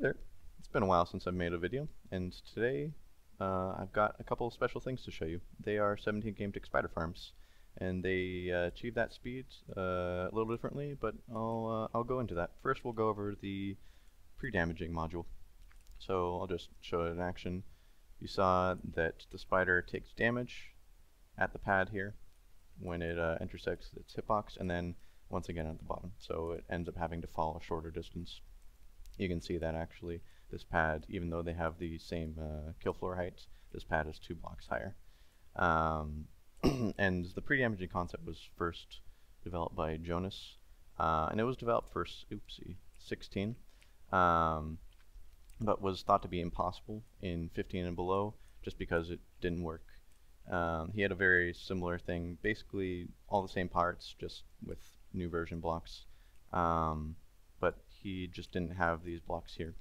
there, it's been a while since I've made a video, and today I've got a couple of special things to show you. They are 17 game tick Spiderfarms, and they achieve that speed a little differently, but I'll go into that. First we'll go over the pre-damaging module. So I'll just show it in action. You saw that the spider takes damage at the pad here when it intersects its hitbox, and then once again at the bottom, so it ends up having to fall a shorter distance. You can see that actually this pad, even though they have the same kill floor height, this pad is 2 blocks higher. And the pre-damaging concept was first developed by Jonas, and it was developed for 16, but was thought to be impossible in 15 and below just because it didn't work. He had a very similar thing, basically all the same parts, just with new version blocks, but he just didn't have these blocks here.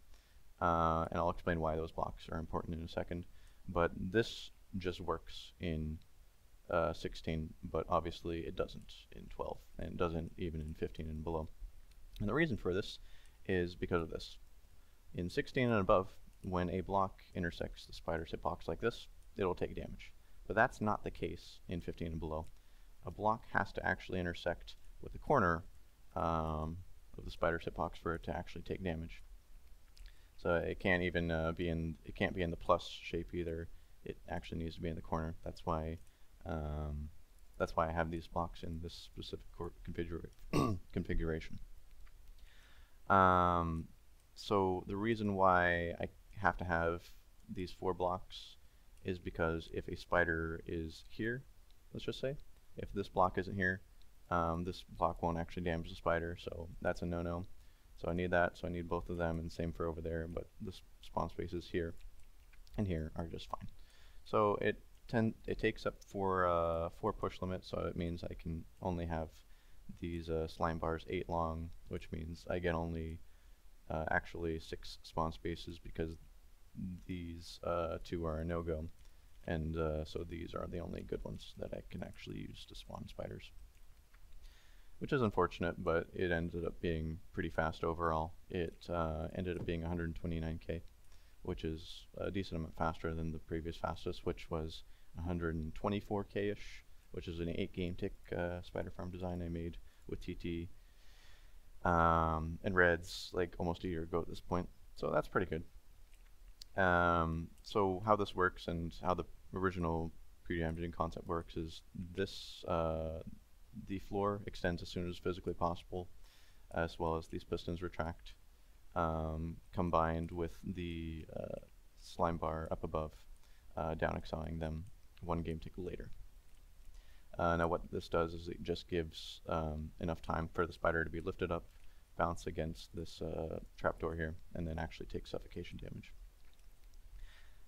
And I'll explain why those blocks are important in a second. But this just works in 16, but obviously it doesn't in 12, and it doesn't even in 15 and below. And the reason for this is because of this. In 16 and above, when a block intersects the spider's hitbox like this, it'll take damage. But that's not the case in 15 and below. A block has to actually intersect with the corner of the spider's hitbox for it to actually take damage. So it can't even it can't be in the plus shape either. It actually needs to be in the corner. That's why I have these blocks in this specific configuration. So the reason why I have to have these 4 blocks is because if a spider is here, let's just say, if this block isn't here, this block won't actually damage the spider, so that's a no-no. So I need that, so I need both of them, and same for over there, but the spawn spaces here and here are just fine. So it takes up 4 push limits, so it means I can only have these slime bars 8 long, which means I get only actually 6 spawn spaces because these 2 are a no-go, and so these are the only good ones that I can actually use to spawn spiders, which is unfortunate, but it ended up being pretty fast overall. It ended up being 129k, which is a decent amount faster than the previous fastest, which was 124k-ish, which is an 8 game tick Spiderfarm design I made with TT and Reds like almost a year ago at this point. So that's pretty good. So how this works and how the original pre-damaging concept works is this, the floor extends as soon as physically possible, as well as these pistons retract, combined with the slime bar up above, down excelling them 1 game tick later. Now what this does is it just gives enough time for the spider to be lifted up, bounce against this trapdoor here, and then actually take suffocation damage.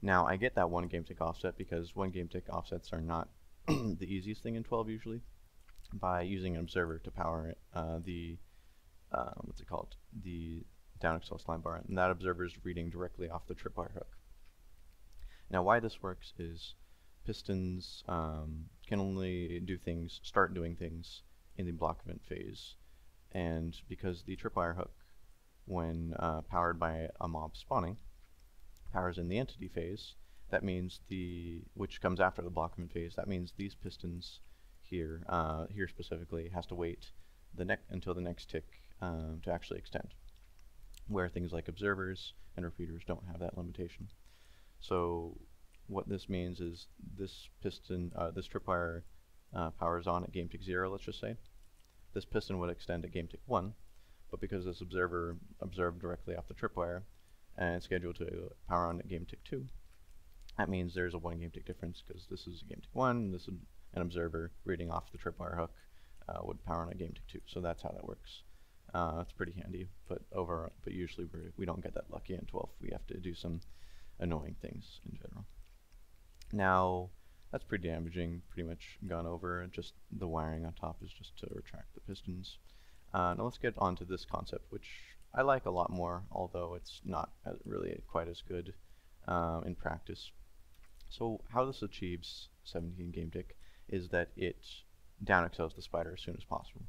Now I get that 1 game tick offset because 1 game tick offsets are not the easiest thing in 12 usually, by using an observer to power the down excel slime bar, and that observer is reading directly off the tripwire hook. Now why this works is pistons can only start doing things in the block event phase, and because the tripwire hook, when powered by a mob spawning, powers in the entity phase, that means which comes after the block event phase, that means these pistons here, here specifically, has to wait until the next tick to actually extend, where things like observers and repeaters don't have that limitation. So what this means is this piston, this tripwire powers on at game tick 0, let's just say. This piston would extend at game tick 1, but because this observer observed directly off the tripwire and it's scheduled to power on at game tick 2, that means there's a 1 game tick difference because this is game tick 1, this is an observer reading off the tripwire hook would power on a game tick 2. So that's how that works. It's pretty handy, but usually we don't get that lucky in 12. We have to do some annoying things in general. Now that's pretty damaging, pretty much gone over. Just the wiring on top is just to retract the pistons. Now let's get on to this concept, which I like a lot more, although it's not really quite as good in practice. So how this achieves 17 game tick is that it down excels the spider as soon as possible.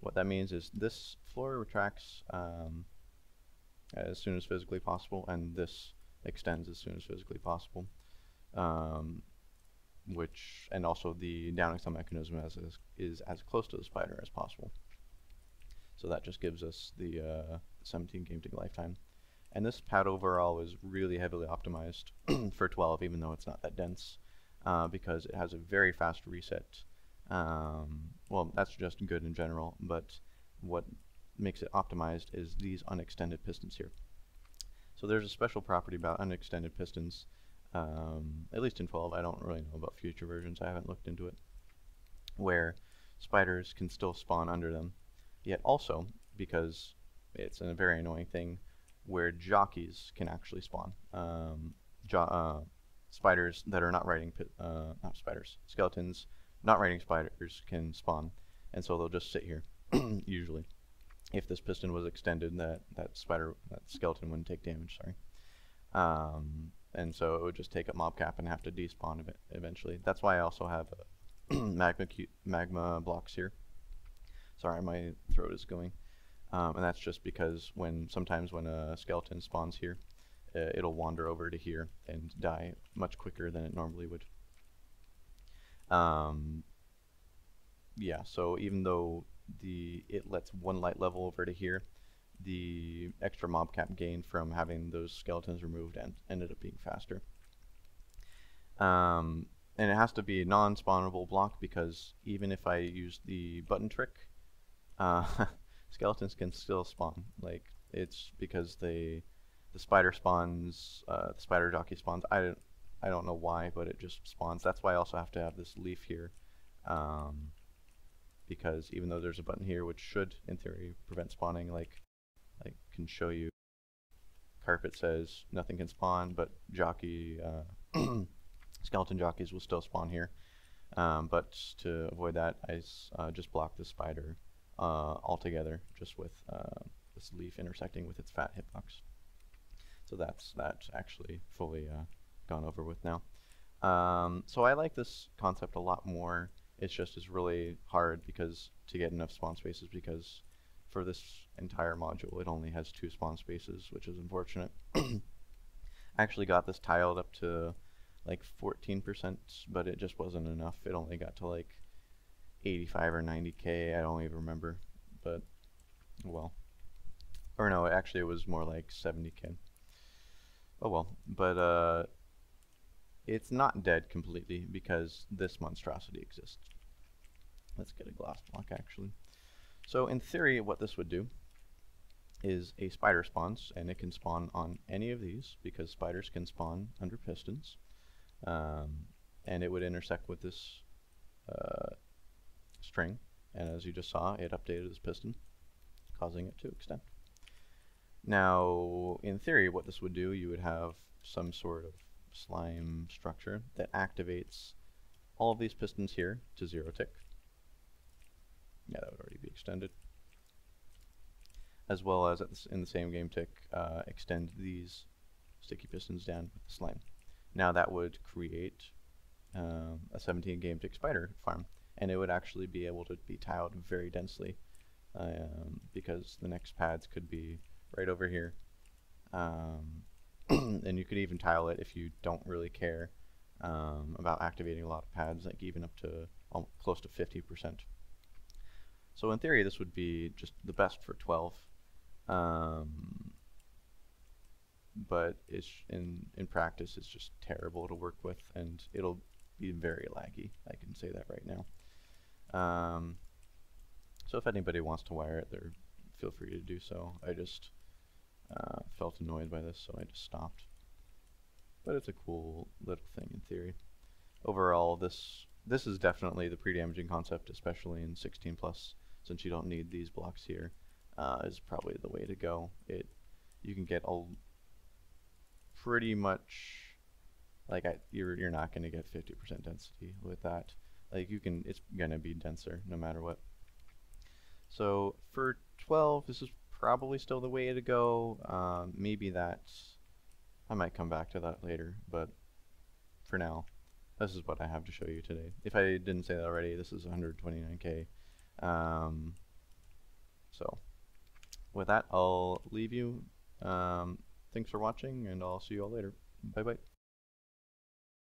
What that means is this floor retracts as soon as physically possible, and this extends as soon as physically possible. And also the down extend mechanism is as close to the spider as possible. So that just gives us the 17 game tick lifetime. And this pad overall is really heavily optimized for 12, even though it's not that dense, because it has a very fast reset. Well, that's just good in general, but what makes it optimized is these unextended pistons here. So there's a special property about unextended pistons, at least in 12. I don't really know about future versions. I haven't looked into it, where spiders can still spawn under them, yet also, because it's a very annoying thing, where jockeys can actually spawn. Spiders that are not riding, not spiders, skeletons not riding spiders can spawn, and so they'll just sit here, usually. If this piston was extended, that skeleton wouldn't take damage, sorry. And so it would just take up mob cap and have to despawn eventually. That's why I also have magma blocks here. Sorry, my throat is going. And that's just because sometimes when a skeleton spawns here, it'll wander over to here and die much quicker than it normally would. Yeah, so even though it lets one light level over to here, the extra mob cap gained from having those skeletons removed ended up being faster. And it has to be a non-spawnable block, because even if I use the button trick, skeletons can still spawn. Like, it's because the spider spawns, the spider jockey spawns. I don't know why, but it just spawns. That's why I also have to have this leaf here, because even though there's a button here which should, in theory, prevent spawning, like I can show you, carpet says nothing can spawn, but jockey, skeleton jockeys will still spawn here. But to avoid that, I just block the spider altogether, just with this leaf intersecting with its fat hitbox. So that's actually fully gone over with now. So I like this concept a lot more. It's really hard to get enough spawn spaces, because for this entire module it only has 2 spawn spaces, which is unfortunate. I actually got this tiled up to like 14%, but it just wasn't enough. It only got to like 85 or 90k, I don't even remember, but well, or no, actually it was more like 70k. Oh well, but it's not dead completely because this monstrosity exists. Let's get a glass block actually. So in theory, what this would do is a spider spawns, and it can spawn on any of these because spiders can spawn under pistons, and it would intersect with this string, and as you just saw, it updated this piston, causing it to extend. Now, in theory, what this would do, you would have some sort of slime structure that activates all of these pistons here to 0 tick. Yeah, that would already be extended. As well as in the same game tick, extend these sticky pistons down with the slime. Now that would create a 17 game tick spider farm, and it would actually be able to be tiled very densely, because the next pads could be right over here. And you could even tile it if you don't really care about activating a lot of pads, like even up to close to 50%. So in theory, this would be just the best for 12, but in practice, it's just terrible to work with, and it'll be very laggy. I can say that right now. So if anybody wants to wire it, feel free to do so. I just felt annoyed by this, so I just stopped. But it's a cool little thing in theory. Overall, this is definitely the pre-damaging concept, especially in 16 plus, since you don't need these blocks here, is probably the way to go. You can get pretty much, like, you're not going to get 50% density with that. Like, it's going to be denser no matter what. So for 12, this is probably still the way to go. Maybe I might come back to that later, but for now, this is what I have to show you today. If I didn't say that already, this is 129k. So with that, I'll leave you Thanks for watching, and I'll see you all later. Bye bye.